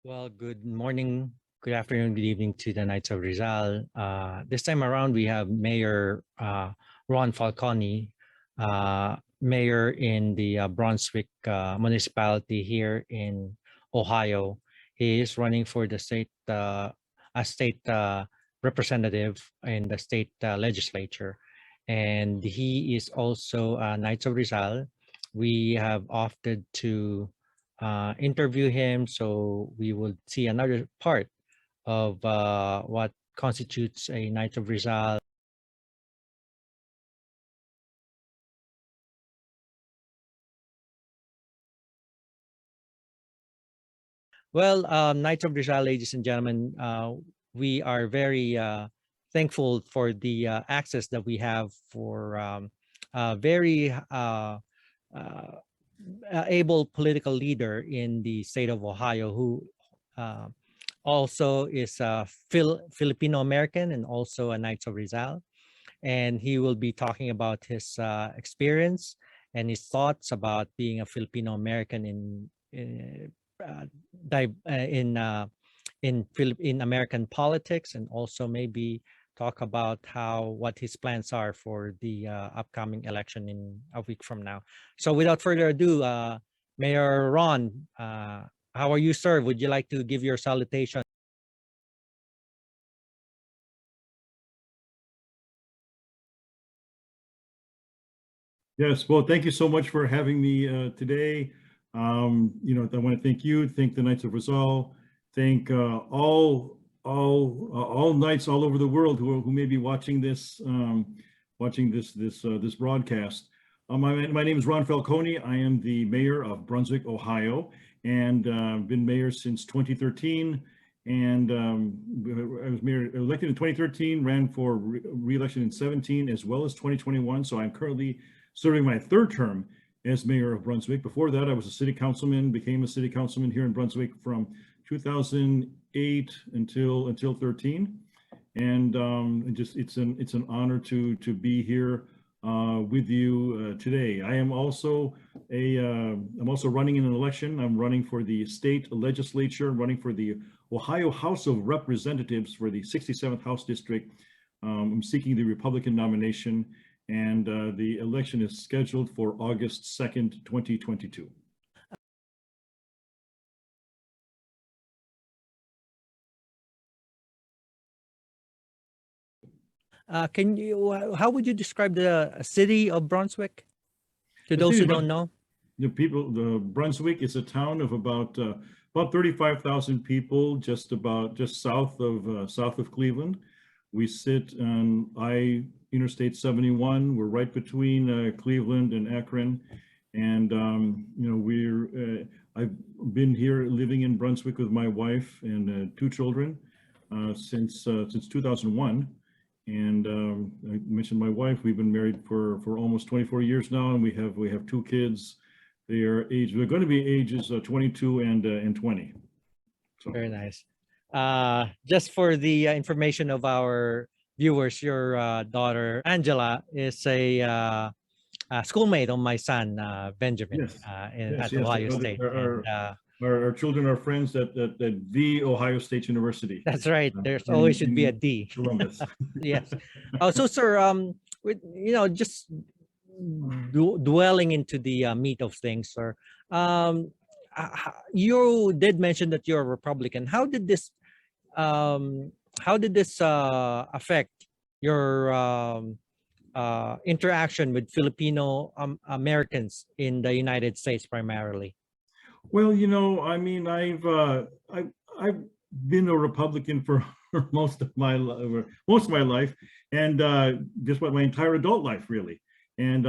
Well, good morning, good afternoon, good evening to the Knights of Rizal. This time around, we have Mayor Ron Falconi, mayor in the Brunswick municipality here in Ohio. He is running for the state, a state representative in the state legislature. And he is also Knights of Rizal. We have opted to interview him, so we will see another part of what constitutes a Knight of Rizal. Well, Knights of Rizal, ladies and gentlemen, we are very thankful for the access that we have for very able political leader in the state of Ohio who also is a Filipino American and also a Knights of Rizal. And he will be talking about his experience and his thoughts about being a Filipino American in American politics, and also maybe talk about what his plans are for the upcoming election in a week from now. So without further ado, Mayor Ron, how are you, sir? Would you like to give your salutation? Yes, well, thank you so much for having me today. I want to thank you, thank the Knights of Rizal, thank all Knights all over the world who may be watching this this broadcast. My name is Ron Falconi. I am the mayor of Brunswick, Ohio, and been mayor since 2013. And I was elected in 2013, ran for re-election in 17 as well as 2021. So I'm currently serving my third term as mayor of Brunswick. Before that, I was a city councilman, became a city councilman here in Brunswick from 2008 until 13. And it's an honor to be here with you today. I am also I'm also running in an election. I'm running for the state legislature. I'm running for the Ohio House of Representatives for the 67th House District. I'm seeking the Republican nomination, and the election is scheduled for August 2nd, 2022. How would you describe the city of Brunswick to those who don't know? The Brunswick is a town of about 35,000 people, just south of Cleveland. We sit on Interstate 71. We're right between Cleveland and Akron, and I've been here living in Brunswick with my wife and two children since 2001. And I mentioned my wife. We've been married for almost 24 years now, and we have two kids. They're going to be ages 22 and 20. So. Very nice. Just for the information of our viewers, your daughter Angela is a schoolmate of my son Benjamin. Yes. At Ohio State. Our children are friends at the Ohio State University. That's right. There's always should be a D. Columbus. Yes. So sir, just dwelling into the meat of things, sir. You did mention that you're a Republican. How did this affect your interaction with Filipino Americans in the United States primarily? Well, I mean, I've been a Republican for most of my life, and just about my entire adult life, really. And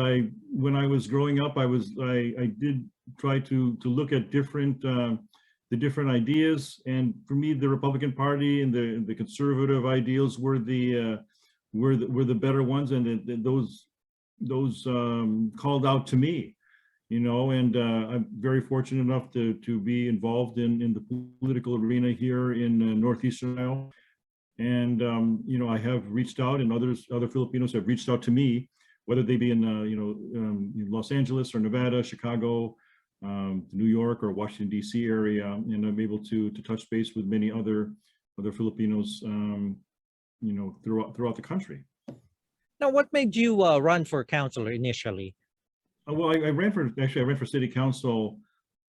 when I was growing up, I did try to look at the different ideas, and for me, the Republican Party and the conservative ideals were the better ones, and those called out to me. And I'm very fortunate enough to be involved in the political arena here in Northeastern Ohio. And, I have reached out, and other Filipinos have reached out to me whether they be in Los Angeles or Nevada, Chicago, New York or Washington D.C. area, and I'm able to touch base with many other Filipinos, throughout the country. Now, what made you run for councilor initially? Well, I ran for city council.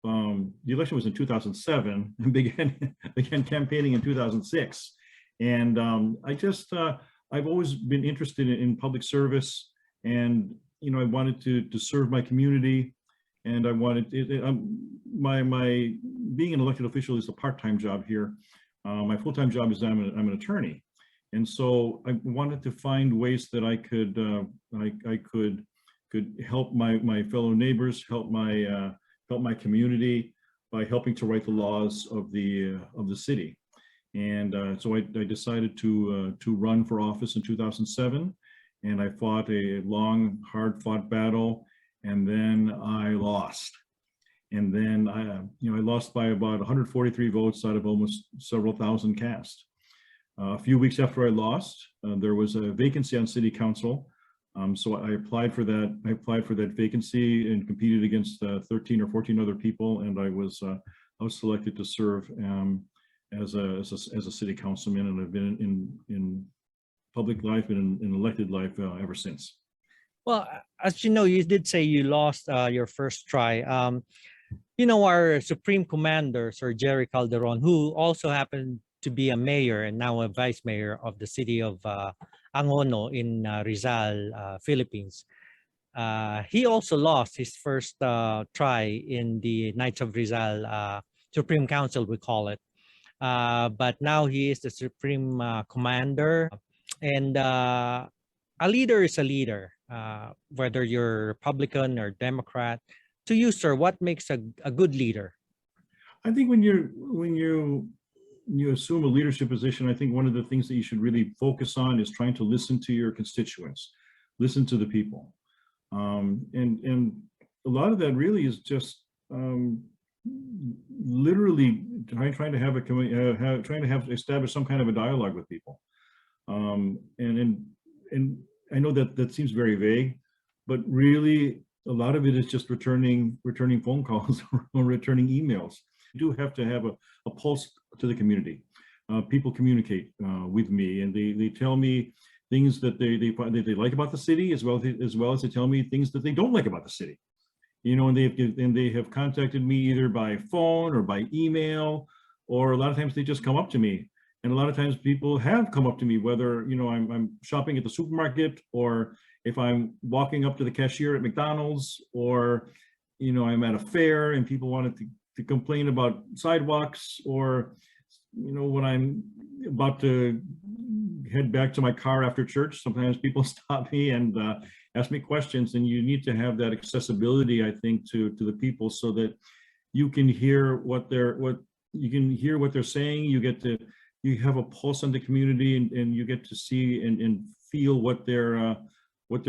The election was in 2007 and began campaigning in 2006. And I've always been interested in public service, and I wanted to serve my community, and I wanted my being an elected official is a part-time job here. My full-time job is I'm an attorney, and so I wanted to find ways that I could help my fellow neighbors, help my community by helping to write the laws of the city. And so I decided to run for office in 2007, and I fought a long, hard-fought battle, and then I lost. And then I lost by about 143 votes out of almost several thousand cast. A few weeks after I lost, there was a vacancy on city council. So I applied for that. I applied for that vacancy and competed against 13 or 14 other people, and I was selected to serve as a city councilman, and I've been in public life and in elected life ever since. Well, as you know, you did say you lost your first try. Our Supreme Commander, Sir Jerry Calderon, who also happened to be a mayor and now a vice mayor of the city of Angono in Rizal, Philippines. He also lost his first try in the Knights of Rizal Supreme Council, we call it. But now he is the Supreme Commander, and a leader is a leader, whether you're Republican or Democrat. To you, sir, what makes a good leader? I think when you assume a leadership position, I think one of the things that you should really focus on is trying to listen to your constituents, listen to the people. And a lot of that really is just literally trying to establish some kind of a dialogue with people. And I know that seems very vague, but really a lot of it is just returning phone calls or returning emails. You do have to have a pulse to the community. People communicate with me, and they tell me things that they like about the city, as well as they tell me things that they don't like about the city. And they have contacted me either by phone or by email, or a lot of times they just come up to me. And a lot of times people have come up to me, whether I'm shopping at the supermarket, or if I'm walking up to the cashier at McDonald's, or I'm at a fair and people wanted to complain about sidewalks, or when I'm about to head back to my car after church, sometimes people stop me and ask me questions. And you need to have that accessibility, I think, to the people, so that you can hear what they're saying. You have a pulse on the community, and you get to see and feel what they're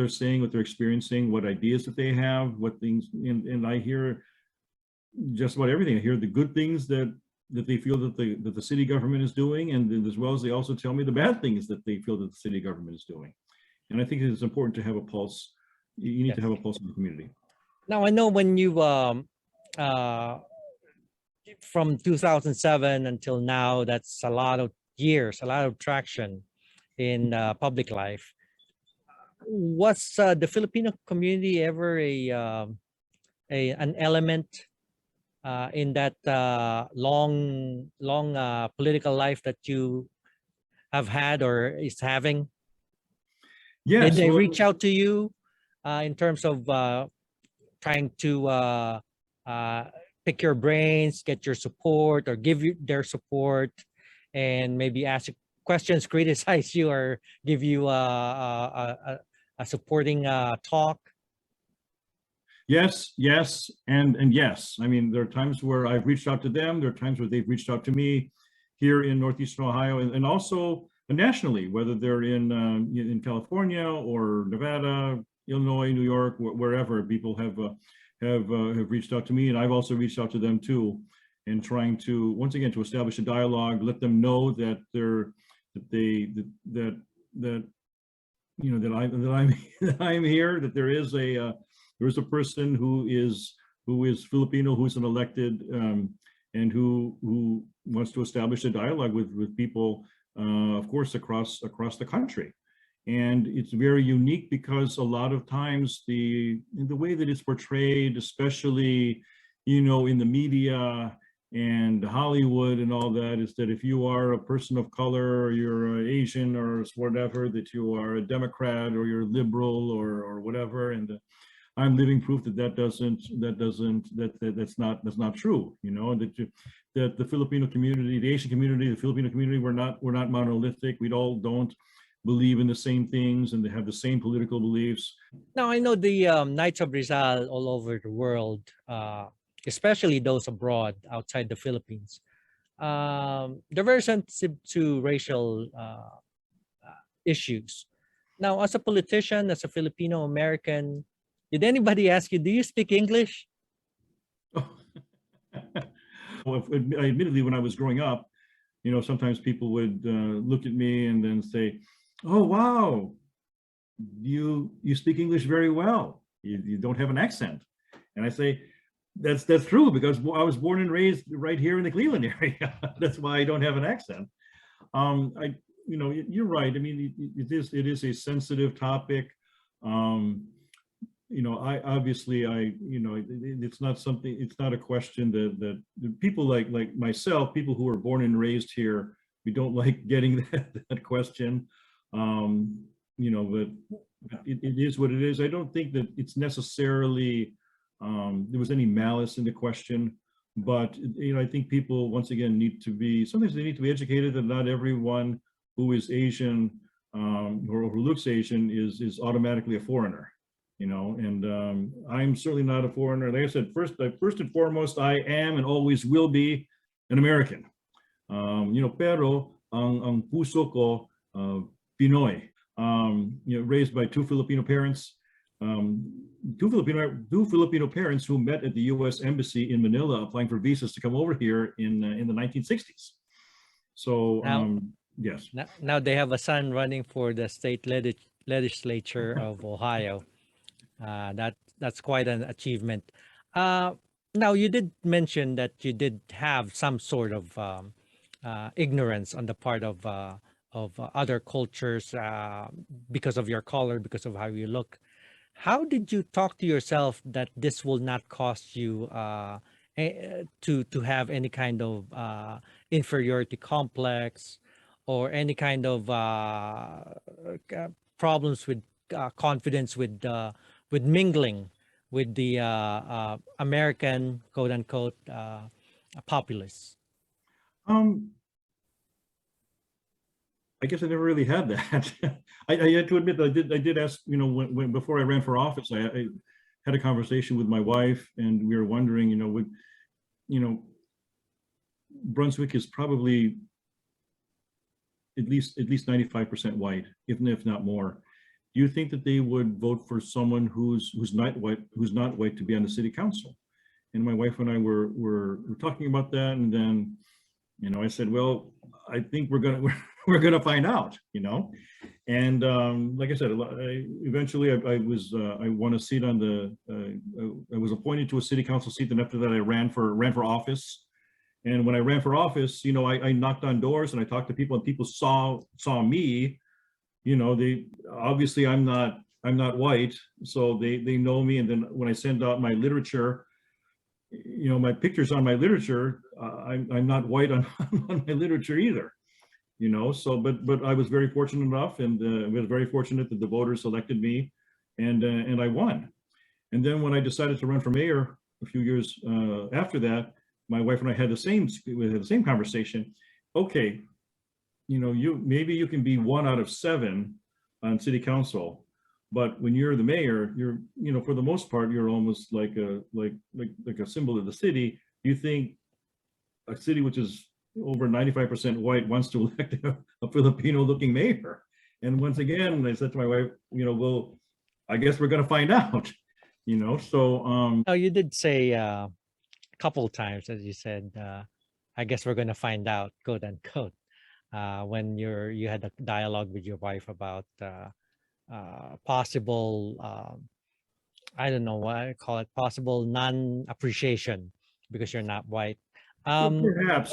saying, what they're experiencing, what ideas that they have, what things, and I hear just about everything. I hear the good things that they feel that the city government is doing, and as well as they also tell me the bad things that they feel that the city government is doing. And I think it's important to have a pulse. You need to have a pulse in the community. Now, I know when you from 2007 until now, that's a lot of years, a lot of traction in public life. Was the Filipino community ever an element in that long political life that you have had or is having? Yes. Did they reach out to you in terms of trying to pick your brains, get your support, or give you their support, and maybe ask questions, criticize you, or give you a supporting talk? Yes, and yes. I mean, there are times where I've reached out to them. There are times where they've reached out to me here in Northeastern Ohio, and also nationally, whether they're in California or Nevada, Illinois, New York, wherever. People have reached out to me, and I've also reached out to them too, and trying to, once again, to establish a dialogue, let them know that that I'm here, that there is a person who is Filipino, who's an elected, and who wants to establish a dialogue with people, of course, across the country. And it's very unique because a lot of times the way that it's portrayed, especially, in the media and Hollywood and all that, is that if you are a person of color, or you're Asian or whatever, that you are a Democrat or you're liberal or whatever. And I'm living proof that's not true. That the Filipino community, the Asian community, the Filipino community, we're not monolithic. We all don't believe in the same things and they have the same political beliefs. Now, I know the Knights of Rizal all over the world, especially those abroad outside the Philippines, they're very sensitive to racial issues. Now, as a politician, as a Filipino American, did anybody ask you, do you speak English? Well, admittedly, when I was growing up, sometimes people would look at me and then say, "Oh, wow, you speak English very well. You don't have an accent." And I say, that's true, because I was born and raised right here in the Cleveland area. That's why I don't have an accent. You're right. I mean, it is a sensitive topic. It's not a question that people like myself, people who are born and raised here, we don't like getting that question. But it is what it is. I don't think that it's necessarily there was any malice in the question, but I think people, once again, sometimes they need to be educated that not everyone who is Asian or who looks Asian is automatically a foreigner. And I'm certainly not a foreigner. Like I said, first and foremost, I am and always will be an American. Pero ang puso ko Pinoy. Raised by two Filipino parents, two Filipino parents who met at the U.S. Embassy in Manila applying for visas to come over here in the 1960s. So yes. Now they have a son running for the state legislature of Ohio. That's quite an achievement. Now, you did mention that you did have some sort of ignorance on the part of other cultures because of your color, because of how you look. How did you talk to yourself that this will not cost you to have any kind of inferiority complex or any kind of problems with confidence with mingling with the American quote unquote populace? I guess I never really had that. I had to admit that I did ask, when before I ran for office, I had a conversation with my wife, and we were wondering, Brunswick is probably at least 95% white, if not more. Do you think that they would vote for someone who's not white to be on the city council? And my wife and I were talking about that, and then I said, well, I think we're gonna find out, and like I said, eventually I won a seat on I was appointed to a city council seat, and after that I ran for office. And when I ran for office, I knocked on doors and I talked to people, and people saw me. They obviously I'm not white, so they know me. And then when I send out my literature, my pictures on my literature, I'm not white on my literature either. So but I was very fortunate enough, and was very fortunate that the voters elected me, and I won. And then when I decided to run for mayor a few years after that, my wife and I had the same conversation. Okay, maybe you can be 1 out of 7 on city council, but when you're the mayor, you're for the most part you're almost like a symbol of the city. You think a city which is over 95% white wants to elect a Filipino looking mayor? And once again, I said to my wife, well, I guess we're going to find out. So oh, you did say a couple times, as you said, I guess we're going to find out, quote unquote, when you had a dialogue with your wife about possible, I don't know what I call it, possible non-appreciation because you're not white. Well, Um,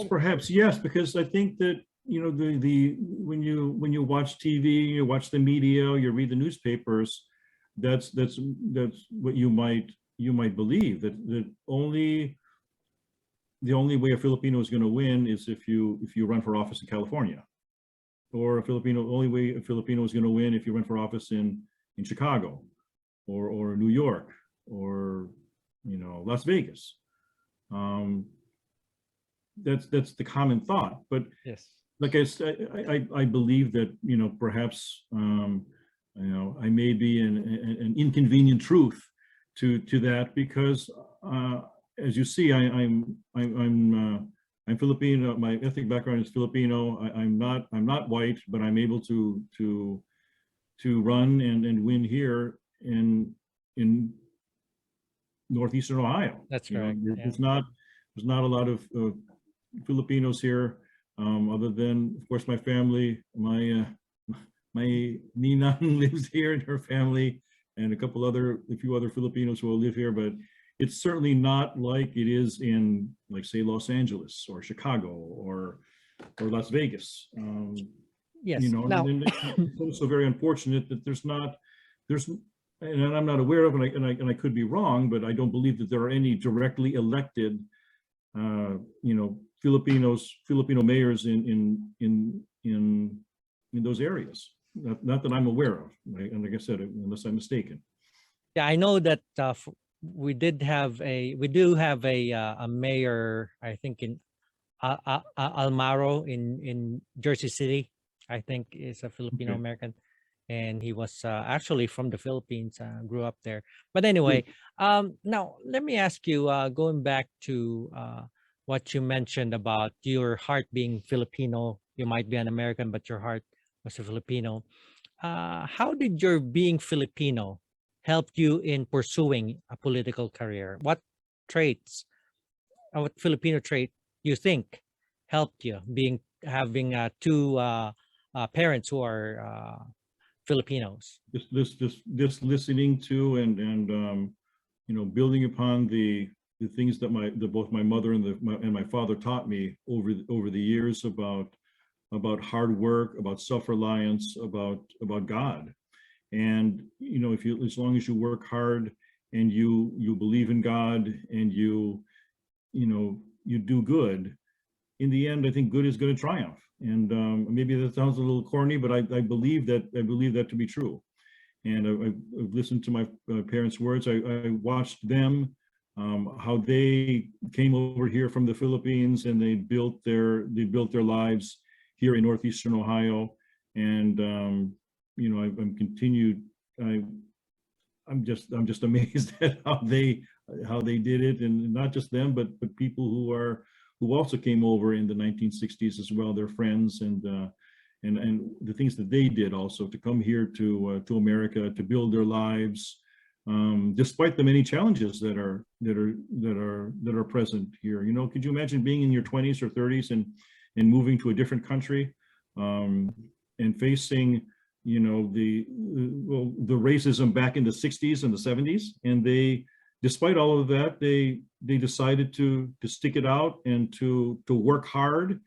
perhaps yes, because I think that the when you watch TV, you watch the media, you read the newspapers, that's what you might believe that the only way a Filipino is going to win is if you run for office in California, or only way a Filipino is going to win if you run for office in Chicago, or New York, or Las Vegas. Um, that's the common thought, but yes. like I believe that perhaps I may be an inconvenient truth to that, because as you see, I'm Filipino. My ethnic background is Filipino. I'm not white, but I'm able to run and win here in northeastern Ohio. That's correct. Yeah. There's not a lot of Filipinos here, other than, of course, my family. My ninang lives here, and her family, and a few other Filipinos who will live here. But it's certainly not like it is in, like, say, Los Angeles or Chicago or Las Vegas. Yes. Now, and it's also very unfortunate that there's, and I'm not aware of, and I could be wrong, but I don't believe that there are any directly elected, Filipino mayors in those areas. Not that I'm aware of, right? And like I said, unless I'm mistaken. yeah, I know that we do have a mayor, I think, in Almaro in Jersey City. I think is a Filipino Okay. American, and he was actually from the Philippines, grew up there. But anyway, now let me ask you, going back to what you mentioned about your heart being Filipino. You might be an American, but your heart was a Filipino. How did your being Filipino help you in pursuing a political career? What traits, or what Filipino trait you think helped you having two parents who are Filipinos? Just listening to and building upon the things that both my mother and my father taught me over the years about hard work, about self-reliance, about God. And as long as you work hard and you believe in God, and you do good, in the end, I think good is going to triumph. And maybe that sounds a little corny, but I believe that to be true. And I've listened to my parents' words. I watched them, how they came over here from the Philippines, and they built their lives here in northeastern Ohio. And I'm continued. I'm just amazed at how they did it, and not just them, but people who also came over in the 1960s as well. Their friends, and the things that they did also to come here to America to build their lives, despite the many challenges that are present here. Could you imagine being in your 20s or 30s and moving to a different country, and facing the racism back in the 60s and the 70s, and despite all of that, they decided to stick it out and to work hard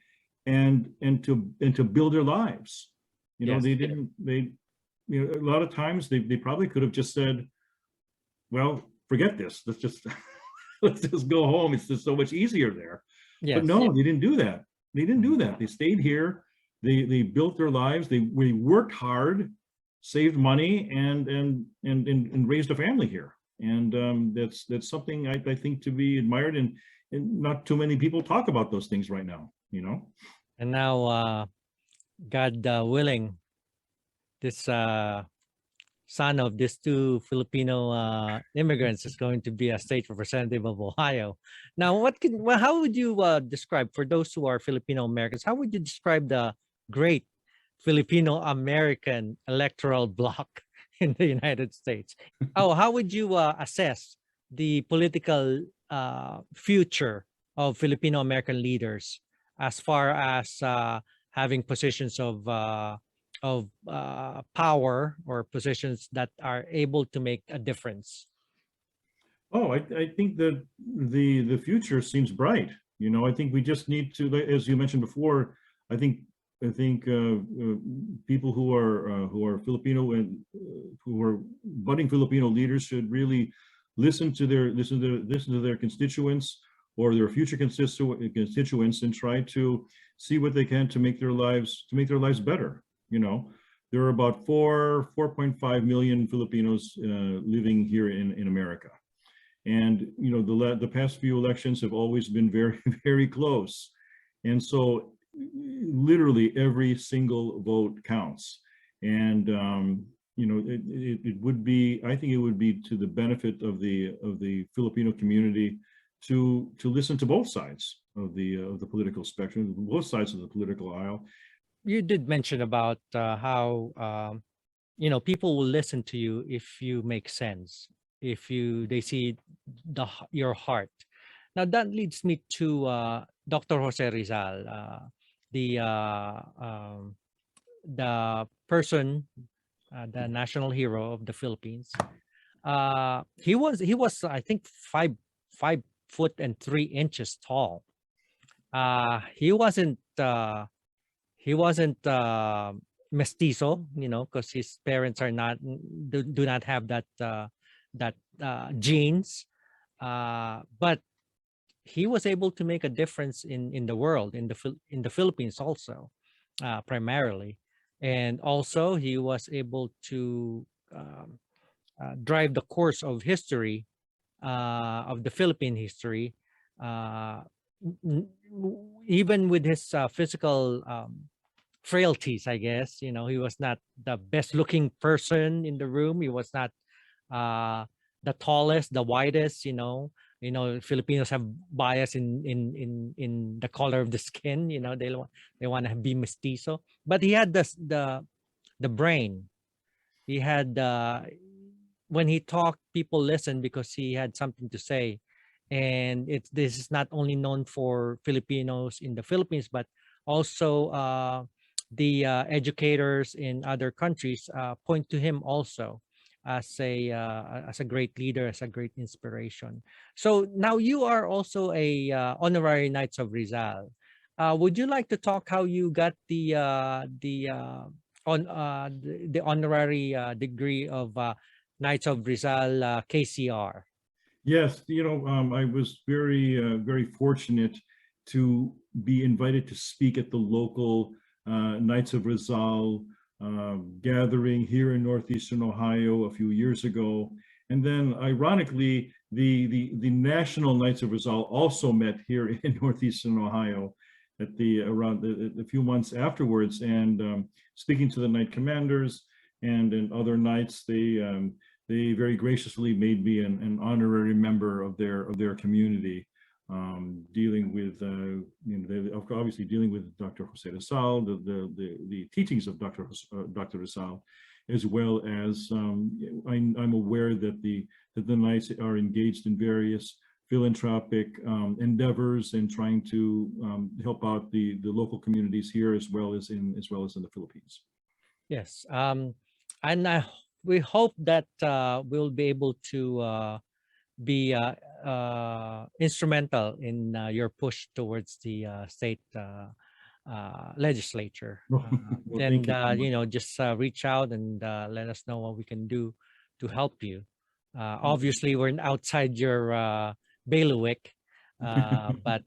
and to build their lives. Yes. A lot of times they probably could have just said, well, forget this, let's just go home, it's just so much easier there. Yes. But no, they didn't do that. They stayed here. They built their lives. They worked hard, saved money, and raised a family here. And that's something I think to be admired, and not too many people talk about those things right now. And now, God willing, this son of these two Filipino immigrants is going to be a state representative of Ohio. Now, how would you describe, for those who are Filipino Americans, how would you describe the great Filipino American electoral bloc in the United States? How would you assess the political future of Filipino American leaders, as far as having positions of power or positions that are able to make a difference? Oh, I think that the future seems bright. You know, I think we just need to, as you mentioned before, I think people who are Filipino and who are budding Filipino leaders should really listen to their constituents or their future constituents and try to see what they can to make their lives better. You know, there are about 4.5 million Filipinos living here in America. And you know, the past few elections have always been very, very close. And so literally every single vote counts. And you know, it would be, I think it would be to the benefit of the Filipino community to listen to both sides of the political spectrum, both sides of the political aisle. You did mention about how people will listen to you if you make sense, if they see your heart. Now that leads me to Dr. Jose Rizal, the person, the national hero of the Philippines. He was I think 5 foot and 3 inches tall. He wasn't mestizo, because his parents are not do not have that genes. But he was able to make a difference in the world, in the Philippines also, primarily. And also he was able to drive the course of history, of the Philippine history, uh, even with his physical frailties, I guess. He was not the best looking person in the room. He was not the tallest, the widest. Filipinos have bias in the color of the skin. They want to be mestizo, but he had the brain. He had when he talked, people listened because he had something to say. And this is not only known for Filipinos in the Philippines, but also the educators in other countries point to him also as a great leader, as a great inspiration. So now you are also a honorary Knights of Rizal. Would you like to talk how you got the honorary degree of Knights of Rizal KCR? Yes, you know, I was very fortunate to be invited to speak at the local Knights of Rizal gathering here in Northeastern Ohio a few years ago. And then ironically, the National Knights of Rizal also met here in Northeastern Ohio at around a few months afterwards. And speaking to the Knight commanders and other Knights, they very graciously made me an honorary member of their community, dealing with obviously dealing with Dr. Jose Rizal, the teachings of Dr. Rizal, as well as I'm aware that the Knights are engaged in various philanthropic endeavors and trying to help out the local communities here as well as in the Philippines. Yes, and we hope that we'll be able to be instrumental in your push towards the state legislature. Well, And thank you. just reach out and let us know what we can do to help you. Obviously, we're outside your bailiwick, but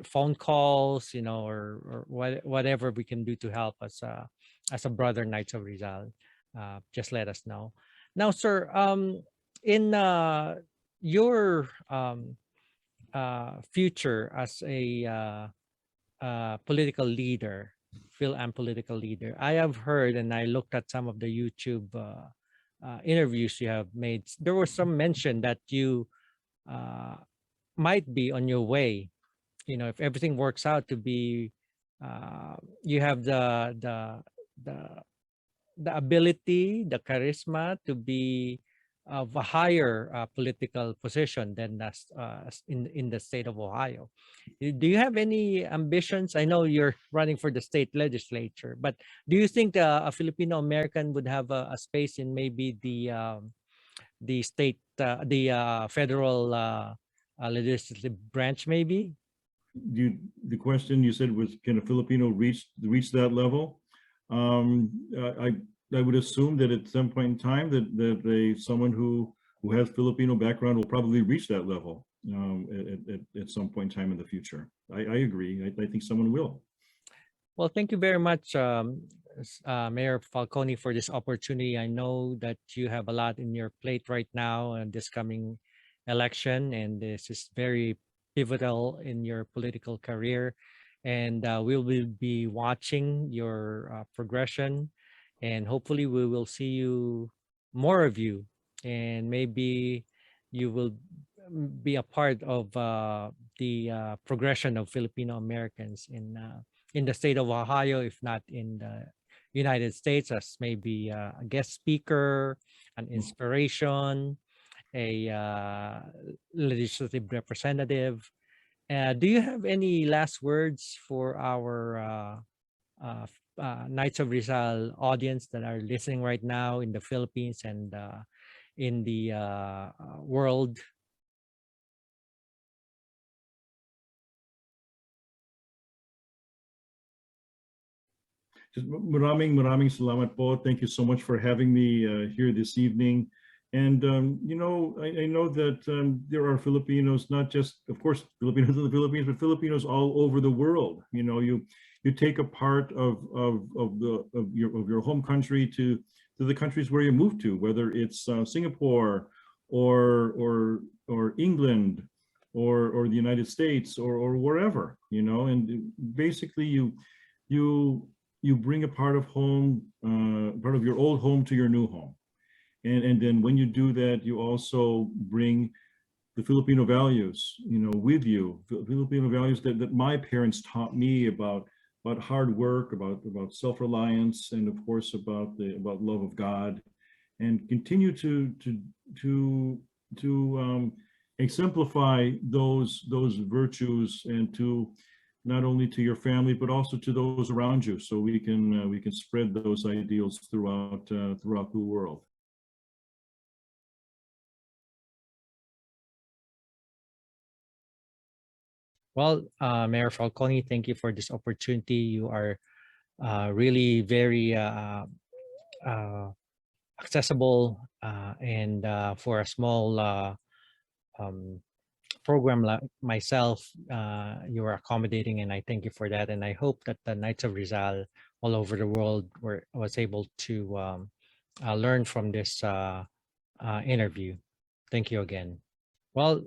phone calls, or whatever we can do to help us as a brother Knights of Rizal, just let us know. Now, sir, in your future as a political leader, political leader, I have heard, and I looked at some of the YouTube interviews you have made. There was some mention that you might be on your way, if everything works out, to be you have the ability, the charisma to be of a higher political position than in the state of Ohio. Do you have any ambitions? I know you're running for the state legislature, but do you think a Filipino American would have a space in maybe the state, the federal legislative branch, maybe? The question you said was, can a Filipino reach that level? I would assume that at some point in time that someone who has Filipino background will probably reach that level at some point in time in the future. I agree. I think someone will. Well, thank you very much, Mayor Falconi, for this opportunity. I know that you have a lot in your plate right now and this coming election, and this is very pivotal in your political career. And we will be watching your progression, and hopefully we will see you, more of you, and maybe you will be a part of the progression of Filipino Americans in the state of Ohio, if not in the United States, as maybe a guest speaker, an inspiration, a legislative representative. Do you have any last words for our Knights of Rizal audience that are listening right now in the Philippines and in the world? Maraming salamat po. Thank you so much for having me here this evening. And you know, I know that there are Filipinos, not just, of course, Filipinos in the Philippines, but Filipinos all over the world. You know, you take a part of your home country to the countries where you move to, whether it's Singapore or England or the United States or wherever. You know, and basically you bring a part of home, part of your old home to your new home. And then when you do that, you also bring the Filipino values, you know, with you, Filipino values that my parents taught me about hard work, about self-reliance, and of course about love of God, and continue to exemplify those virtues, and to not only to your family but also to those around you, so we can spread those ideals throughout the world. Well, Mayor Falconi, thank you for this opportunity. You are really very accessible, and for a small program like myself, you are accommodating, and I thank you for that. And I hope that the Knights of Rizal all over the world was able to learn from this interview. Thank you again. Well,